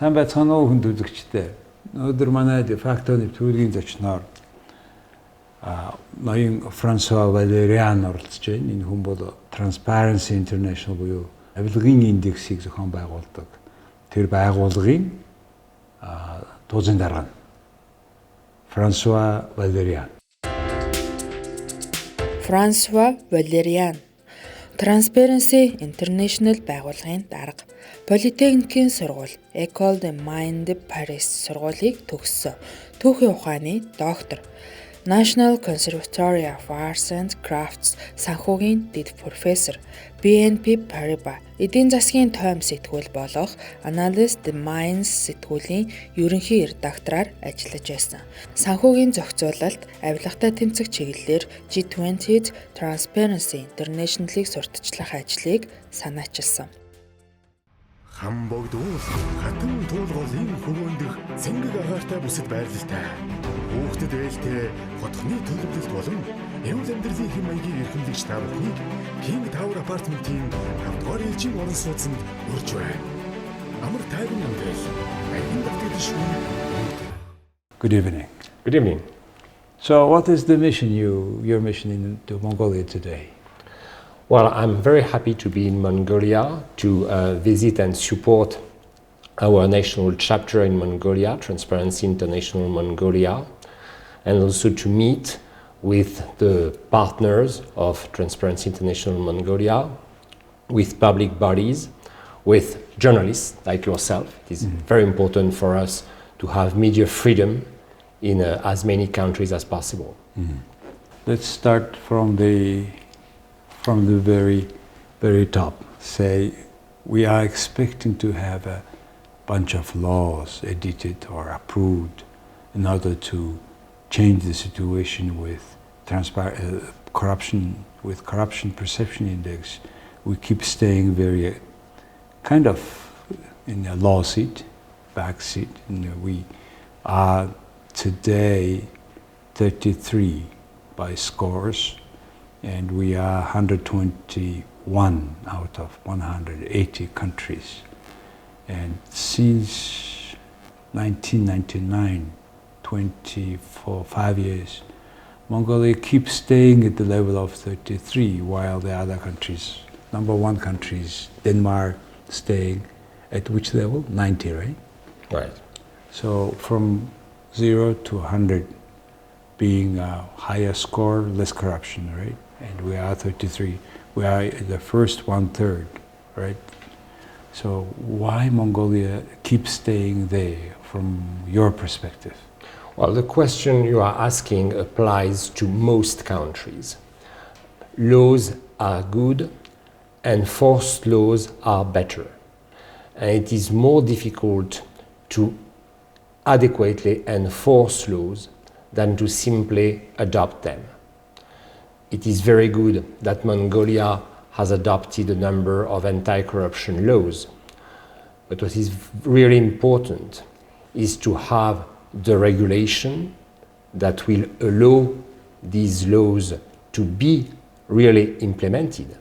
Сайн байцгаана уу хүнд үзэгчтэй. Өнөөдөр манай дефактоны төвлөрийн зочноор ноён Франсуа Валериан оролцож байна. Энэ хүн бол Транспэрэнси Интернэшнл буюу хэвлэлийн индексийг зохион байгуулдаг. Тэр байгууллагын дуузын дарга нь Франсуа Валериан. François Valérian Транспэрэнси Интернэшнл байгууллагын дарга. Политехникийн сургууль École de Mines de Paris сургуулийг төгссөн. Түүхийн ухааны доктор. National Conservatory of Arts and Crafts санхүүгийн дэд профессор. BNP Paribas эдийн засгийн тойм сэтгүүл болох Analyst de Mines сэтгүүлийн ерөнхий редактораар ажиллаж байсан. Санхүүгийн зохицуулалт, авилгатай тэмцэх чиглэлээр G20-д Транспэрэнси Интернэшнлийг сурталчлах ажлыг санаачилсан. Хамбогдуул хатан туулгуулын хөвөөндөх цэнгэг агаартай бүсэд байрлалтай. Хүүхдэд ээлтэй хотхны төлөвлөлт болон эвл амьдралын хэм маягийг эрхэмлэгч та бүхнийг King Tower апартментийн 5-р ээлжийн орон сууцнд урьж байна. Амар тайван амьдрал. Аян давтагдаж шүү. Good evening. Good evening. So what is the mission your mission into Mongolia today? Well, I'm very happy to be in Mongolia to visit and support our national chapter in Mongolia, Transpэрэнси International Mongolia, and also to meet with the partners of Transpэрэнsi International Mongolia, with public bodies, with journalists like yourself. It is very important for us to have media freedom in as many countries as possible. Let's start from the very top. Say we are expecting to have a bunch of laws edited or approved in order to change the situation with corruption, with corruption perception index. We keep staying very kind of in a law seat, back seat. We are today 33 by scores, and we are 121 out of 180 countries. And since 1999, 5 years, Mongolia keeps staying at the level of 33, while the other countries, number one countries, Denmark, staying at which level? 90, right? Right. So from 0 to 100 being a higher score, less corruption, right? And we are 33. We are the first 1/3, right? So why Mongolia keeps staying there from your perspective? Well, the question you are asking applies to most countries. Laws are good, enforced laws are better. And it is more difficult to adequately enforce laws than to simply adopt them. It is very good that Mongolia has adopted a number of anti-corruption laws, but what is really important is to have the regulation that will allow these laws to be really implemented.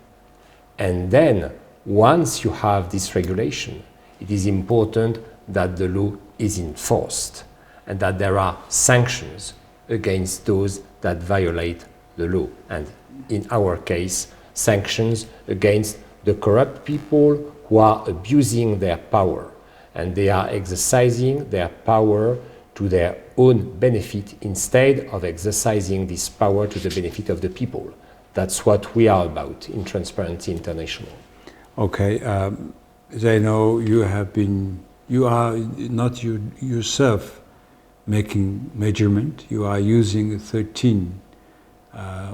And then, once you have this regulation, it is important that the law is enforced and that there are sanctions against those that violate the law. And in our case, sanctions against the corrupt people who are abusing their power, and they are exercising their power to their own benefit instead of exercising this power to the benefit of the people. That's what we are about in Transpэрэнsi International. Okay, as I know, you are not yourself making measurement. You are using 13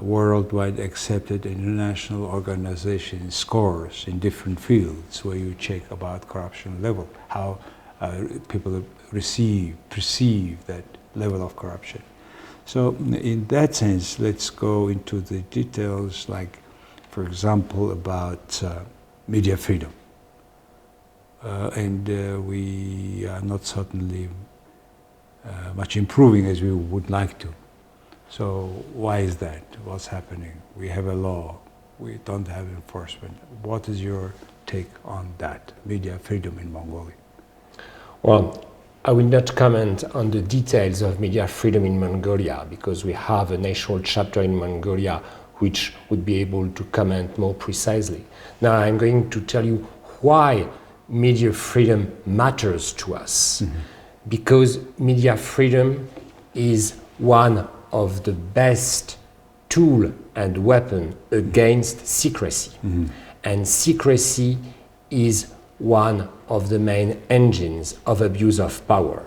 worldwide accepted international organization scores in different fields where you check about corruption level, how people perceive that level of corruption. So in that sense, let's go into the details, like, for example, about media freedom. And we are not certainly much improving as we would like to. So why is that? What's happening? We have a law, we don't have enforcement. What is your take on that, media freedom in Mongolia? Well, I will not comment on the details of media freedom in Mongolia because we have a national chapter in Mongolia which would be able to comment more precisely. Now I'm going to tell you why media freedom matters to us. Because media freedom is one of the best tool and weapon against secrecy. And secrecy is one of the main engines of abuse of power.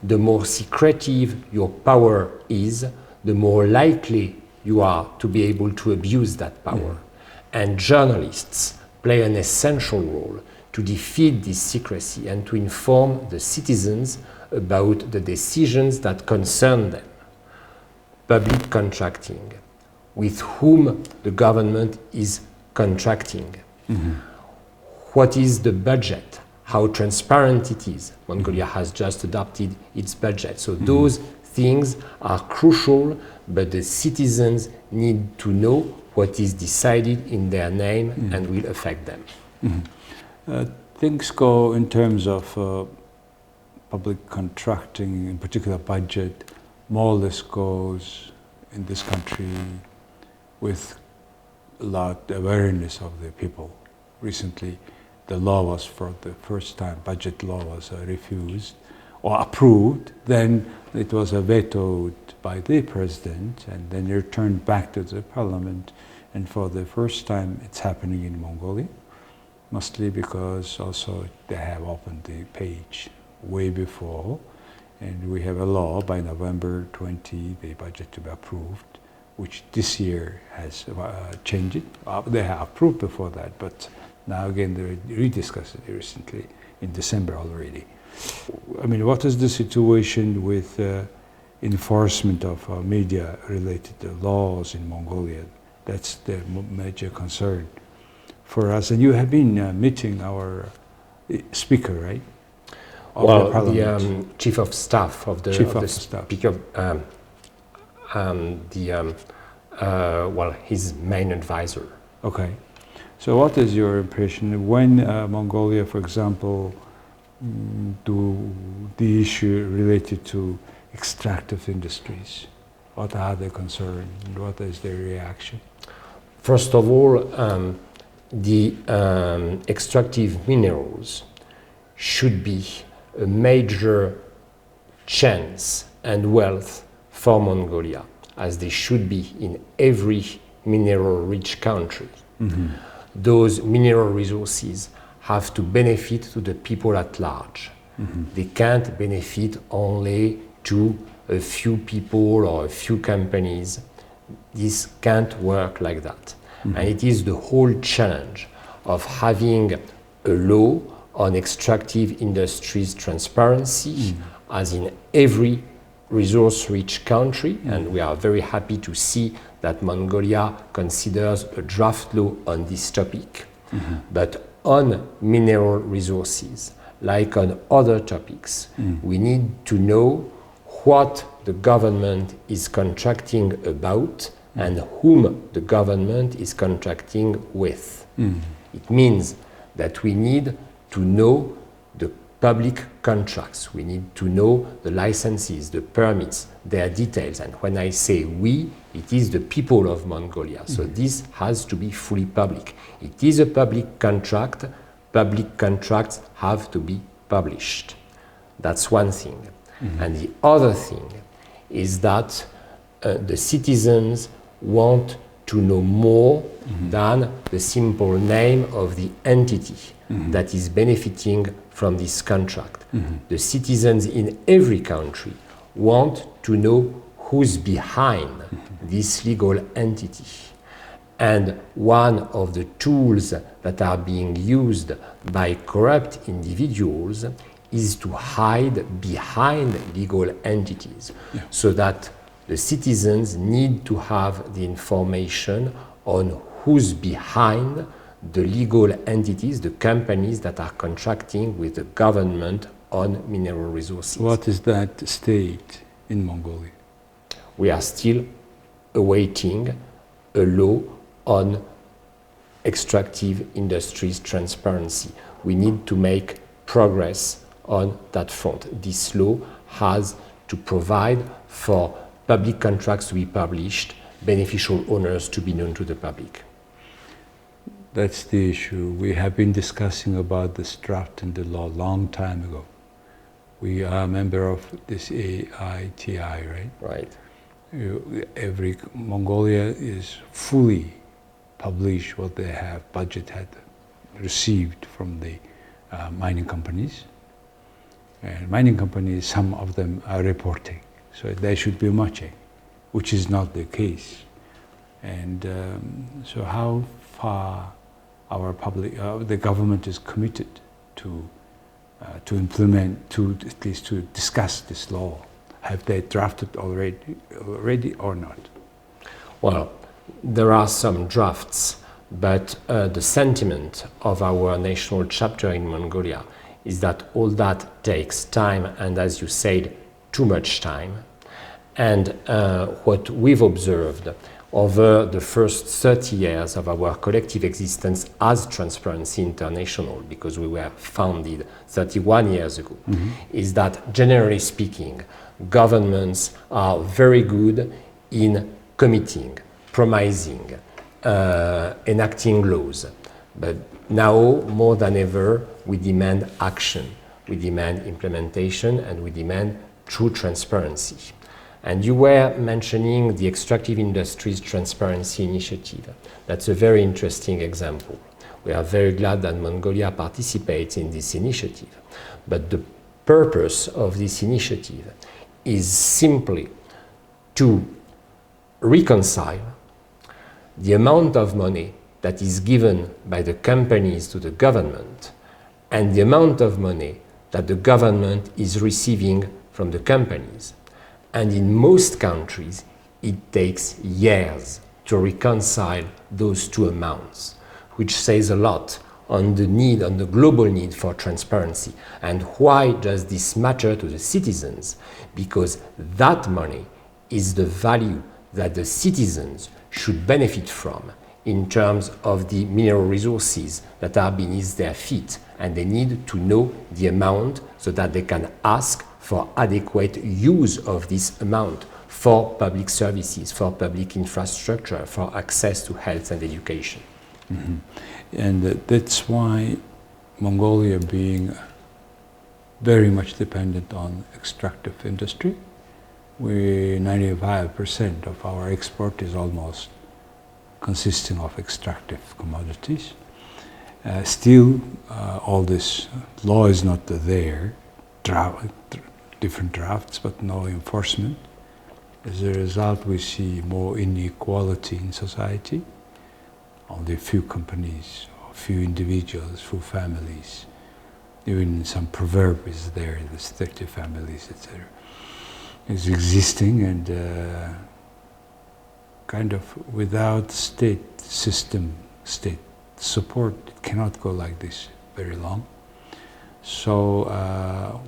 The more secretive your power is, the more likely you are to be able to abuse that power. And journalists play an essential role to defeat this secrecy and to inform the citizens about the decisions that concern them. Public contracting, with whom the government is contracting. What is the budget? How transparent it is. Mongolia has just adopted its budget. So those things are crucial, but the citizens need to know what is decided in their name and will affect them. Things go in terms of public contracting, in particular budget, more or less goes in this country with a lot of awareness of the people. Recently, the law was, for the first time, budget law was refused or approved. Then it was vetoed by the president and then returned back to the parliament. And for the first time, it's happening in Mongolia, mostly because also they have opened the page way before. And we have a law by November 20, the budget to be approved, which this year has changed it. They have approved before that, but now again they rediscussed it recently in December already. I mean, what is the situation with enforcement of media-related laws in Mongolia? That's the major concern for us. And you have been meeting our speaker, right? Well, the chief of staff of the speaker, his main advisor. Okay. So what is your impression when Mongolia, for example, do the issue related to extractive industries? What are their concerns? What is their reaction? First of all, the extractive minerals should be a major chance and wealth for Mongolia, as they should be in every mineral-rich country. Those mineral resources have to benefit to the people at large. They can't benefit only to a few people or a few companies. This can't work like that. And it is the whole challenge of having a law on extractive industries transparency, as in every resource-rich country, and we are very happy to see that Mongolia considers a draft law on this topic. But on mineral resources, like on other topics, we need to know what the government is contracting about and whom the government is contracting with. It means that we need to know the public contracts. We need to know the licenses, the permits, their details. And when I say we, it is the people of Mongolia. So this has to be fully public. It is a public contract. Public contracts have to be published. That's one thing. And the other thing is that the citizens want to know more than the simple name of the entity that is benefiting from this contract. The citizens in every country want to know who's behind this legal entity. And one of the tools that are being used by corrupt individuals is to hide behind legal entities, so that the citizens need to have the information on who's behind the legal entities, the companies that are contracting with the government on mineral resources. What is that state in Mongolia? We are still awaiting a law on extractive industries transparency. We need to make progress on that front. This law has to provide for public contracts to be published, beneficial owners to be known to the public. That's the issue. We have been discussing about this draft in the law a long time ago. We are a member of this AITI, right? Right. Every Mongolia is fully published what they have budget had received from the mining companies. And mining companies, some of them are reporting, so they should be matching, which is not the case. And so how far our the government is committed to implement, to at least to discuss this law? Have they drafted already or not? Well, there are some drafts, but the sentiment of our national chapter in Mongolia is that all that takes time, and as you said, too much time. And what we've observed over the first 30 years of our collective existence as Tранспэрэнси Интернэшнл, because we were founded 31 years ago, is that generally speaking, governments are very good in committing, promising, enacting laws. But now, more than ever, we demand action, we demand implementation, and we demand true transparency. And you were mentioning the extractive industries transparency initiative. That's a very interesting example. We are very glad that Mongolia participates in this initiative. But the purpose of this initiative is simply to reconcile the amount of money that is given by the companies to the government and the amount of money that the government is receiving from the companies. And in most countries, it takes years to reconcile those two amounts, which says a lot on the need, on the global need for transparency. And why does this matter to the citizens? Because that money is the value that the citizens should benefit from in terms of the mineral resources that are beneath their feet. And they need to know the amount so that they can ask for adequate use of this amount for public services, for public infrastructure, for access to health and education. And that's why Mongolia, being very much dependent on extractive industry, 95% of our export is almost consisting of extractive commodities. Still, all this law is not there, different drafts, but no enforcement. As a result, we see more inequality in society. Only a few companies, a few individuals, few families. Even some proverb is there, there's 30 families, etc. Is existing, and kind of without state system, state support, it cannot go like this very long. So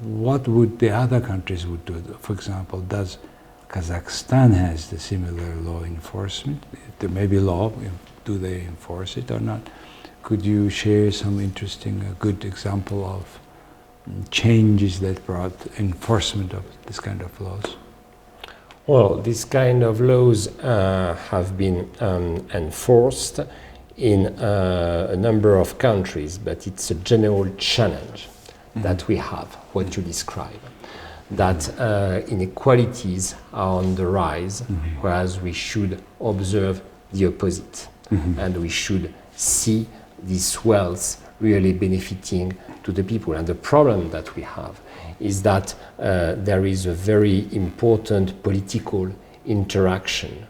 what would the other countries would do? For example, does Kazakhstan has the similar law enforcement? There may be law, do they enforce it or not? Could you share some interesting, good example of changes that brought enforcement of this kind of laws? Well, this kind of laws have been enforced in a number of countries, but it's a general challenge that we have, what you describe, that inequalities are on the rise, whereas we should observe the opposite, and we should see this wealth really benefiting to the people. And the problem that we have is that there is a very important political interaction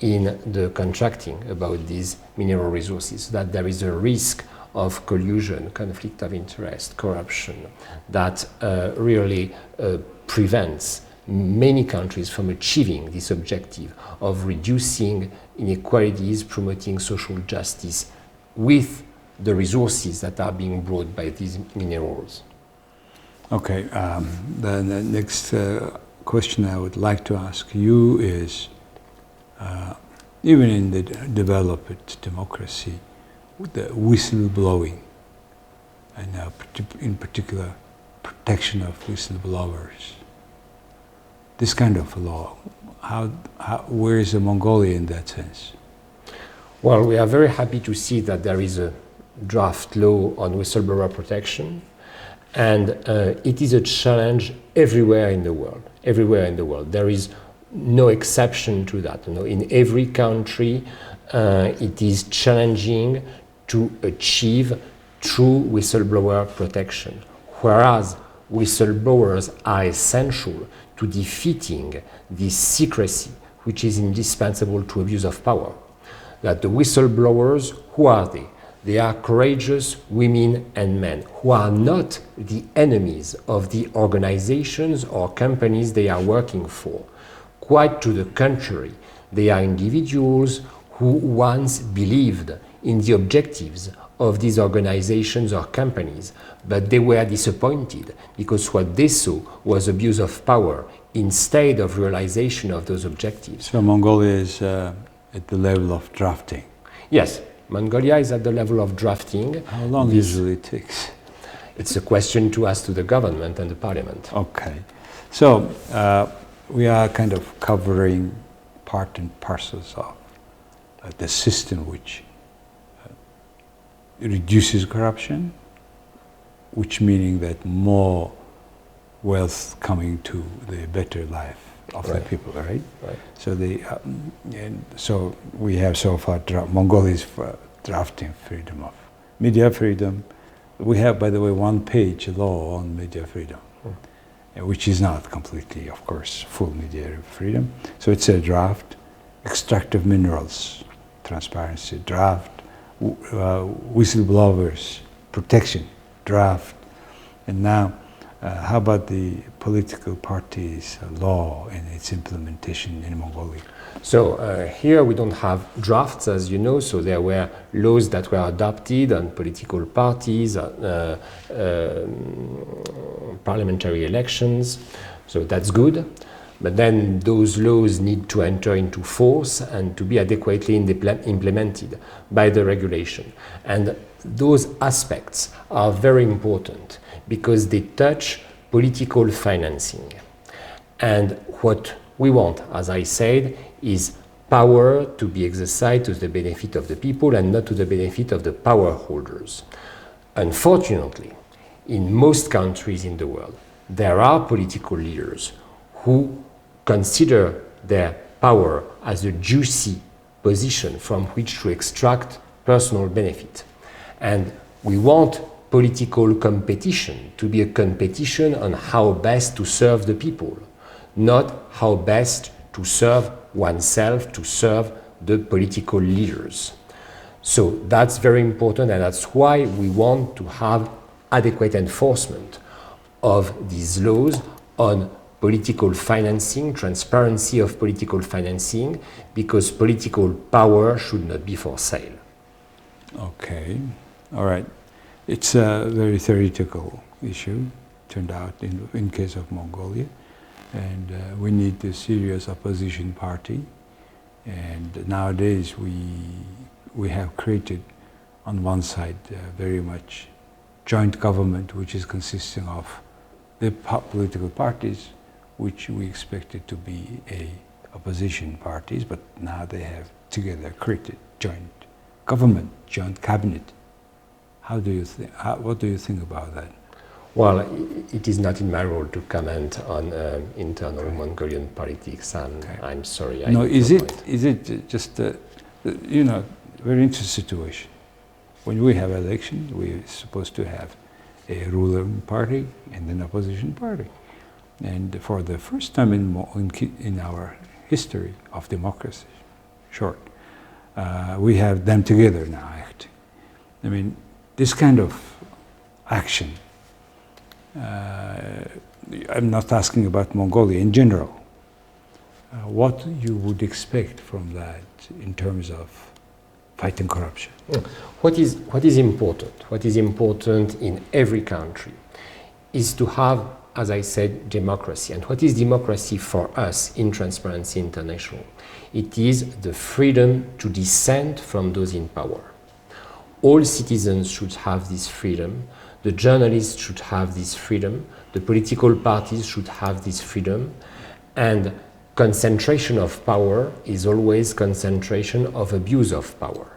in the contracting about these mineral resources, that there is a risk of collusion, conflict of interest, corruption, that really prevents many countries from achieving this objective of reducing inequalities, promoting social justice with the resources that are being brought by these minerals. Okay, the next question I would like to ask you is, even in the developed democracy, the whistleblowing, and in particular protection of whistleblowers. This kind of law, where is Mongolia in that sense? Well, we are very happy to see that there is a draft law on whistleblower protection, and it is a challenge everywhere in the world. Everywhere in the world, there is no exception to that. You know, in every country, it is challenging to achieve true whistleblower protection, whereas whistleblowers are essential to defeating this secrecy, which is indispensable to abuse of power. That the whistleblowers, who are they? They are courageous women and men who are not the enemies of the organizations or companies they are working for. Quite to the contrary, they are individuals who once believed in the objectives of these organizations or companies, but they were disappointed because what they saw was abuse of power instead of realization of those objectives. So Mongolia is at the level of drafting? Yes, Mongolia is at the level of drafting. How long usually it takes? It's a question to ask to the government and the parliament. Okay. So we are kind of covering part and parcels of the system which reduces corruption, which meaning that more wealth coming to the better life of the people, right? Right. So so we have so far Mongolia's drafting freedom of media freedom. We have, by the way, one-page law on media freedom, which is not completely, of course, full media freedom. So it's a draft. Extractive minerals, transparency, draft. Whistleblowers, protection, draft. And now, how about the political parties' law and its implementation in Mongolia? So here we don't have drafts, as you know, so there were laws that were adopted on political parties, parliamentary elections, so that's good. But then those laws need to enter into force and to be adequately implemented by the regulation. And those aspects are very important because they touch political financing. And what we want, as I said, is power to be exercised to the benefit of the people and not to the benefit of the power holders. Unfortunately, in most countries in the world, there are political leaders who consider their power as a juicy position from which to extract personal benefit. And we want political competition to be a competition on how best to serve the people, not how best to serve oneself, to serve the political leaders. So that's very important, and that's why we want to have adequate enforcement of these laws on political financing, transparency of political financing, because political power should not be for sale. Okay, all right. It's a very theoretical issue, turned out in case of Mongolia, and we need a serious opposition party. And nowadays we have created on one side very much joint government, which is consisting of the political parties, which we expected to be opposition parties, but now they have together created joint government, joint cabinet. How do you think? What do you think about that? Well, it is not in my role to comment on internal Mongolian politics. I'm sorry. No, is it just very interesting situation? When we have election, we're supposed to have a ruling party and an opposition party. And for the first time in our history of democracy, we have them together now acting. I mean, this kind of action, I'm not asking about Mongolia in general, what you would expect from that in terms of fighting corruption? What is important? What is important in every country is to have, as I said, democracy. And what is democracy for us in Transpэрэнsi International? It is the freedom to dissent from those in power. All citizens should have this freedom the journalists should have this freedom, the political parties should have this freedom, and concentration of power is always concentration of abuse of power.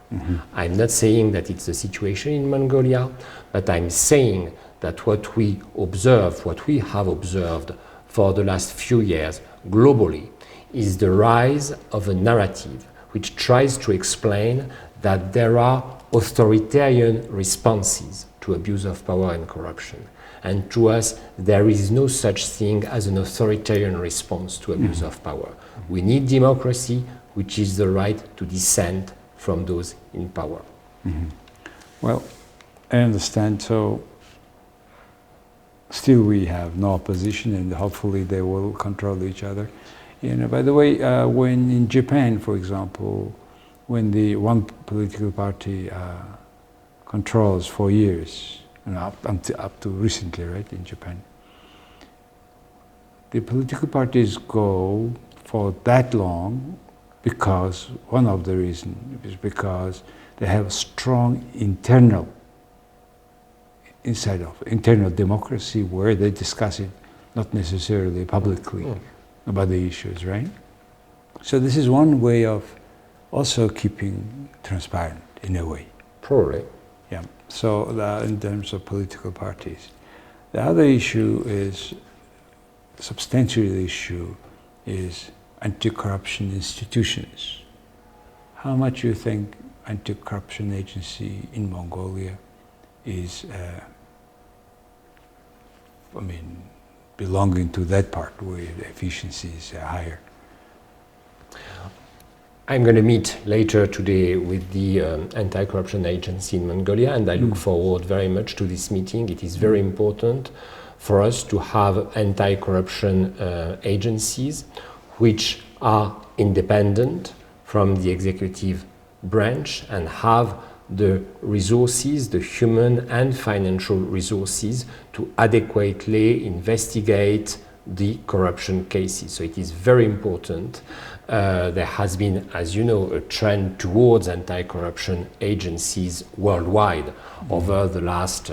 I'm not saying that it's the situation in Mongolia, but I'm saying that what we have observed for the last few years globally is the rise of a narrative which tries to explain that there are authoritarian responses to abuse of power and corruption. And to us, there is no such thing as an authoritarian response to abuse of power. We need democracy, which is the right to dissent from those in power. Well, I understand. So still we have no opposition, and hopefully they will control each other. You know, by the way, when in Japan, for example, when the one political party controls for years, up to recently, right, in Japan, the political parties go for that long because one of the reasons is because they have strong internal democracy where they discuss it, not necessarily publicly about the issues, right? So this is one way of also keeping transparent in a way. Probably. Yeah. So in terms of political parties. The other issue is, substantial issue is anti-corruption institutions. How much you think anti-corruption agency in Mongolia is, belonging to that part where the efficiency is higher? I'm going to meet later today with the anti-corruption agency in Mongolia, and I look forward very much to this meeting. It is very important for us to have anti-corruption agencies which are independent from the executive branch and have the resources, the human and financial resources, to adequately investigate the corruption cases. So it is very important. There has been, as you know, a trend towards anti-corruption agencies worldwide over the last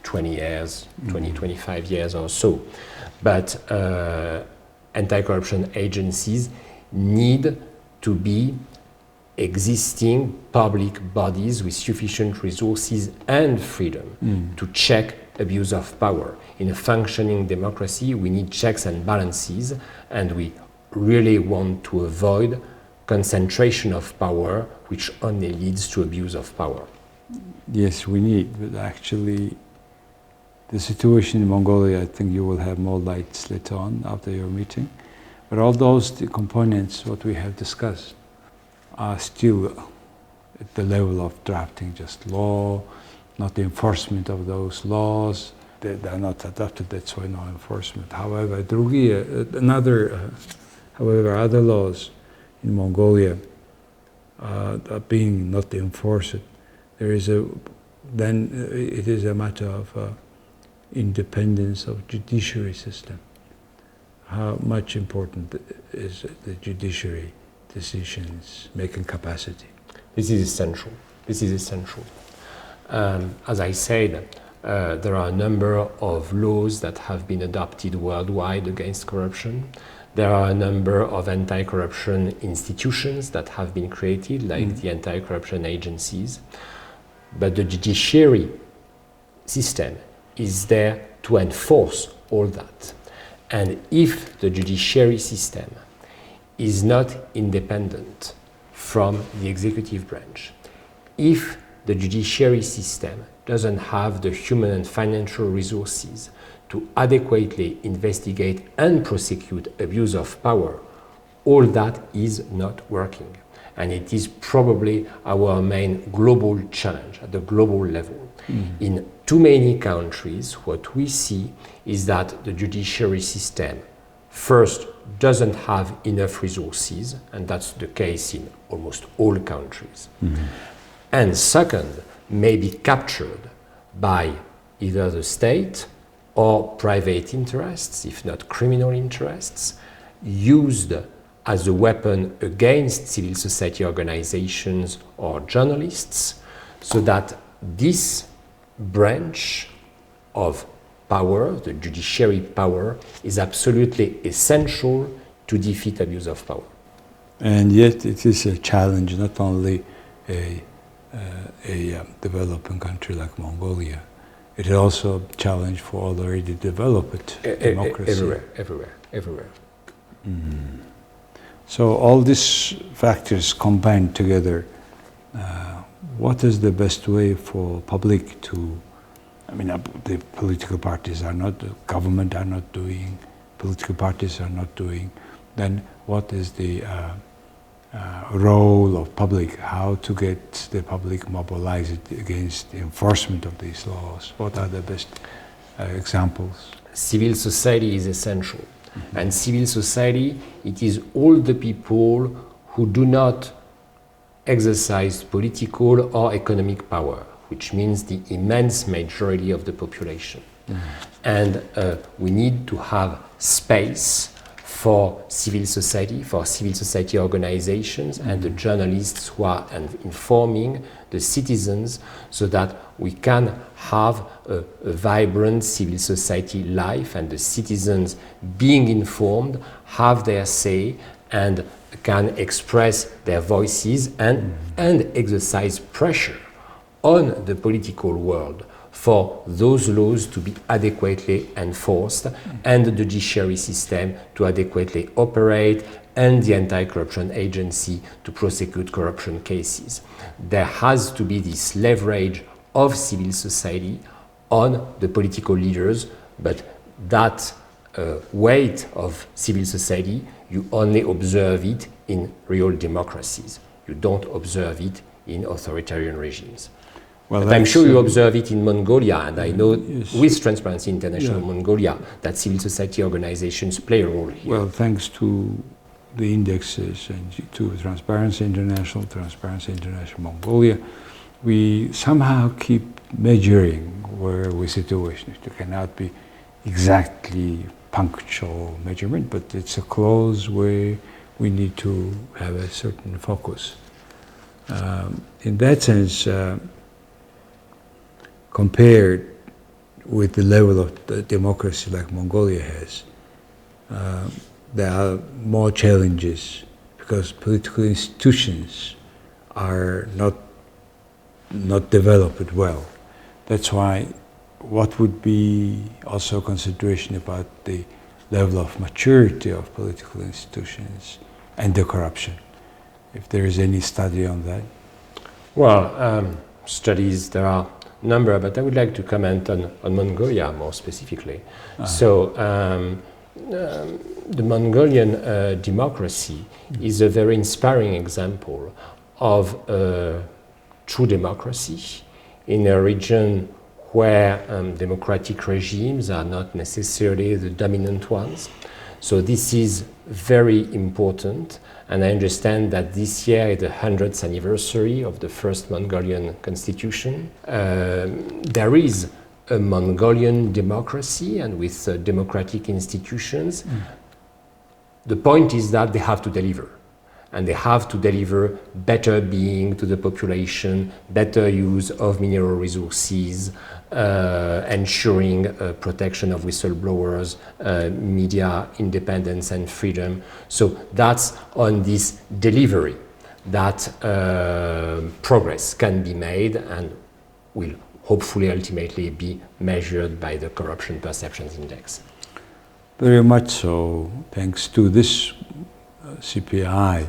20 years, 25 years or so. But anti-corruption agencies need to be existing public bodies with sufficient resources and freedom to check abuse of power. In a functioning democracy, we need checks and balances, and we really want to avoid concentration of power, which only leads to abuse of power. Yes, we need, but actually the situation in Mongolia, I think you will have more lights later on after your meeting. But all those components, what we have discussed, are still at the level of drafting just law, not the enforcement of those laws. They are not adopted, that's why no enforcement. However, other laws in Mongolia are being not enforced. Then it is a matter of independence of judiciary system. How much important is the judiciary decisions making capacity? This is essential. This is essential. As I said, there are a number of laws that have been adopted worldwide against corruption. There are a number of anti-corruption institutions that have been created, like the anti-corruption agencies. But the judiciary system is there to enforce all that. And if the judiciary system is not independent from the executive branch, if the judiciary system doesn't have the human and financial resources to adequately investigate and prosecute abuse of power, all that is not working. And it is probably our main global challenge at the global level. In too many countries, what we see is that the judiciary system first doesn't have enough resources, and that's the case in almost all countries. And second, may be captured by either the state or private interests, if not criminal interests, used as a weapon against civil society organizations or journalists, so that this branch of power, the judiciary power, is absolutely essential to defeat abuse of power. And yet it is a challenge, not only a developing country like Mongolia, it is also a challenge for already developed democracy. Everywhere. Mm. So all these factors combined together, what is the best way for public to, I mean, the political parties are not, the government are not doing, political parties are not doing, then what is the role of public, how to get the public mobilized against the enforcement of these laws? What are the best examples? Civil society is essential. Mm-hmm. And civil society, it is all the people who do not exercise political or economic power, which means the immense majority of the population. Mm-hmm. And we need to have space for civil society organizations, mm-hmm. and the journalists who are informing the citizens, so that we can have a vibrant civil society life, and the citizens, being informed, have their say and can express their voices and exercise pressure on the political world for those laws to be adequately enforced, and the judiciary system to adequately operate, and the anti-corruption agency to prosecute corruption cases. There has to be this leverage of civil society on the political leaders, but that weight of civil society, you only observe it in real democracies. You don't observe it in authoritarian regimes. Well, I'm sure you observe it in Mongolia, and I know, yes, with Transpэрэнsi International, yeah, Mongolia, that civil society organizations play a role here. Well, thanks to the indexes and to Transpэрэнsi International Mongolia, we somehow keep measuring where we situation. It cannot be exactly punctual measurement, but it's a close way. We need to have a certain focus. In that sense, compared with the level of the democracy like Mongolia has, there are more challenges because political institutions are not developed well. That's why what would be also consideration about the level of maturity of political institutions and the corruption, if there is any study on that? Well, studies, there are a number, but I would like to comment on Mongolia more specifically. So the Mongolian democracy is a very inspiring example of true democracy in a region where democratic regimes are not necessarily the dominant ones. So this is very important, and I understand that this year is the 100th anniversary of the first Mongolian constitution. There is a Mongolian democracy, and with democratic institutions. The point is that they have to deliver. And they have to deliver better being to the population, better use of mineral resources, ensuring protection of whistleblowers, media independence and freedom. So that's on this delivery that progress can be made and will hopefully ultimately be measured by the Corruption Perceptions Index. Very much so. Thanks to this CPI,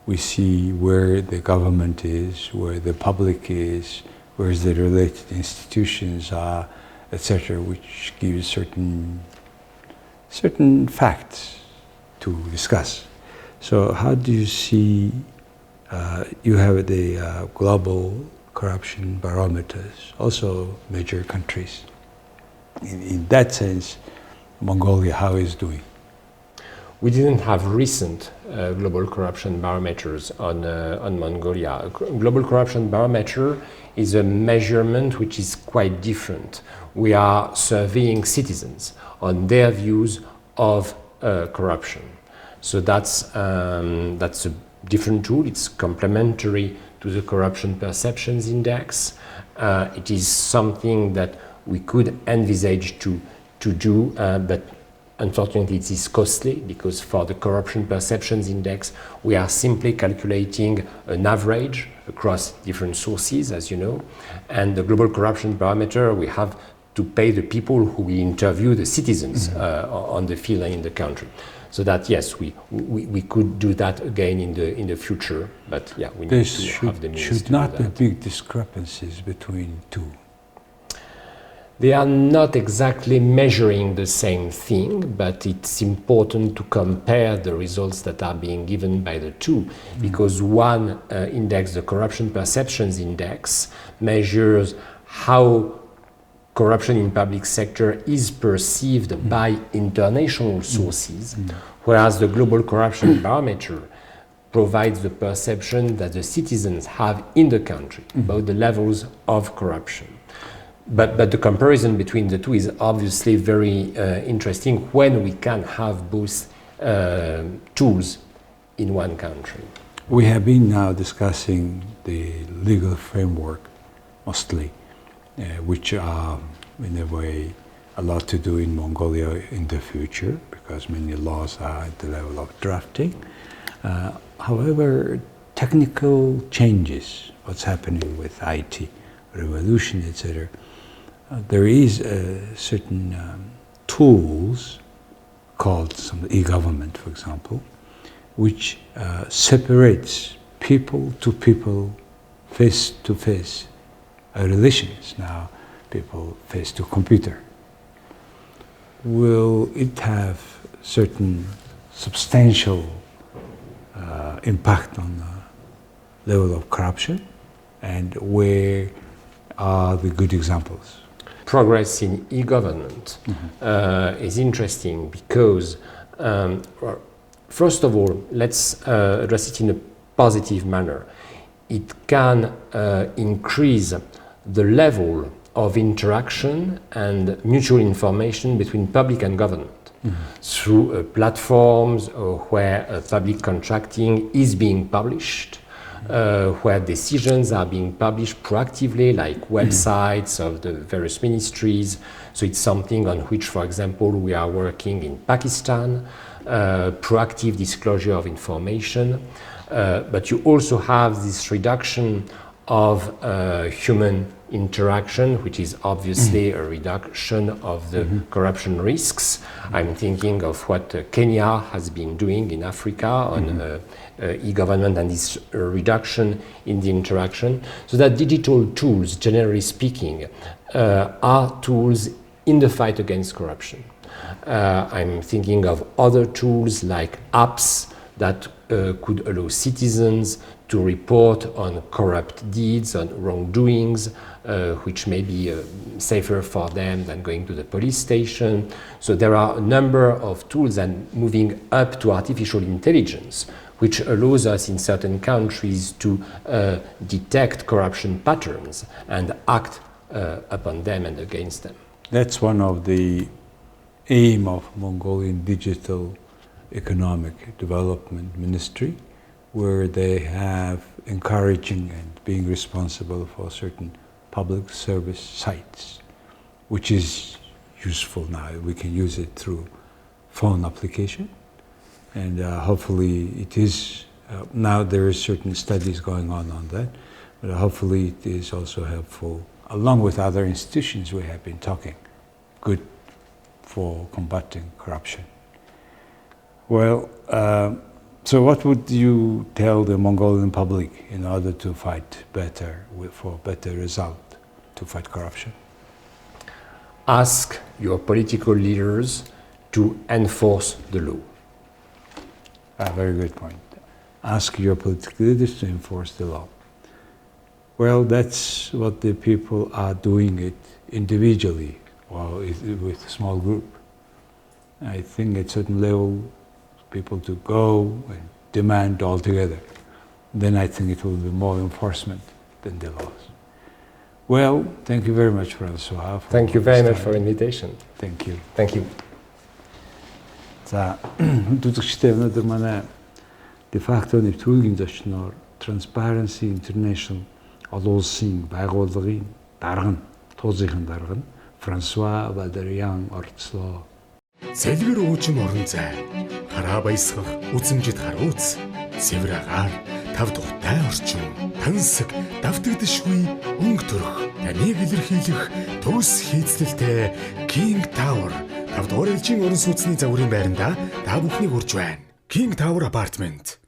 we see where the government is, where the public is, where the related institutions are, etc., which gives certain facts to discuss. So how do you see, you have the global corruption barometers, also major countries. In that sense, Mongolia, how is doing? We didn't have recent global corruption barometers on Mongolia. A global corruption barometer is a measurement which is quite different. We are surveying citizens on their views of corruption. So that's a different tool. It's complementary to the Corruption Perceptions Index. It is something that we could envisage to do, but unfortunately it is costly, because for the corruption perceptions index we are simply calculating an average across different sources, as you know, and the global corruption barometer we have to pay the people who we interview, the citizens on the field and in the country. So that yes, we could do that again in the future, but yeah, we need to have the means to do that. Should not be big discrepancies between two. They are not exactly measuring the same thing, but it's important to compare the results that are being given by the two, because one index, the corruption perceptions index, measures how corruption in public sector is perceived by international sources, whereas the global corruption barometer provides the perception that the citizens have in the country about the levels of corruption. But the comparison between the two is obviously very interesting when we can have both tools in one country. We have been now discussing the legal framework mostly, which are in a way a lot to do in Mongolia in the future, because many laws are at the level of drafting. However, technical changes, what's happening with IT, revolution, etc., there is certain tools called some e-government, for example, which separates people to people, face to face relations. Now, people face to computer. Will it have certain substantial impact on the level of corruption, and where are the good examples? Progress in e-government is interesting because, first of all, let's address it in a positive manner. It can increase the level of interaction and mutual information between public and government through platforms where public contracting is being published, where decisions are being published proactively, like websites of the various ministries. So it's something on which, for example, we are working in Pakistan, proactive disclosure of information. But you also have this reduction of human interaction, which is obviously a reduction of the corruption risks. I'm thinking of what Kenya has been doing in Africa on e-government and this reduction in the interaction. So that digital tools, generally speaking, are tools in the fight against corruption. I'm thinking of other tools like apps that could allow citizens to report on corrupt deeds, on wrongdoings, which may be safer for them than going to the police station. So there are a number of tools, and moving up to artificial intelligence, which allows us in certain countries to detect corruption patterns and act upon them and against them. That's one of the aim of Mongolian Digital Economic Development Ministry, where they have encouraging and being responsible for certain public service sites, which is useful now. We can use it through phone application, and hopefully it is, now there is certain studies going on that, but hopefully it is also helpful, along with other institutions we have been talking, good for combating corruption. Well, so what would you tell the Mongolian public in order to fight better, for better result, to fight corruption? Ask your political leaders to enforce the law. A very good point. Ask your political leaders to enforce the law. Well, that's what the people are doing it individually or with a small group. I think at certain level, people to go and demand altogether. Then I think it will be more enforcement than the laws. Well, thank you very much, François. Thank you very much for the invitation. Thank you. Thank you. За, үзэгчдээ өнөөдөр манай de facto нэвтрүүлгийн зочноор Транспэрэнси Интернэшнл олон улсын байгууллагын дарга нь, туузынхын дарга нь Франсуа, Валериан орцлоо. Сэлгэр уужим орон зай. Хараа баясгах үзэмжид харууц. Цэвэр агаар тав тухтай орчин. Тансаг давтагдшгүй өнгө төрх. Таныг илэрхийлэх төгс хийцлэлтэй King Tower. Тавдугаар элчийн орон сууцны загварын байранда та бүхнийг урьж байна. King Tower Apartment.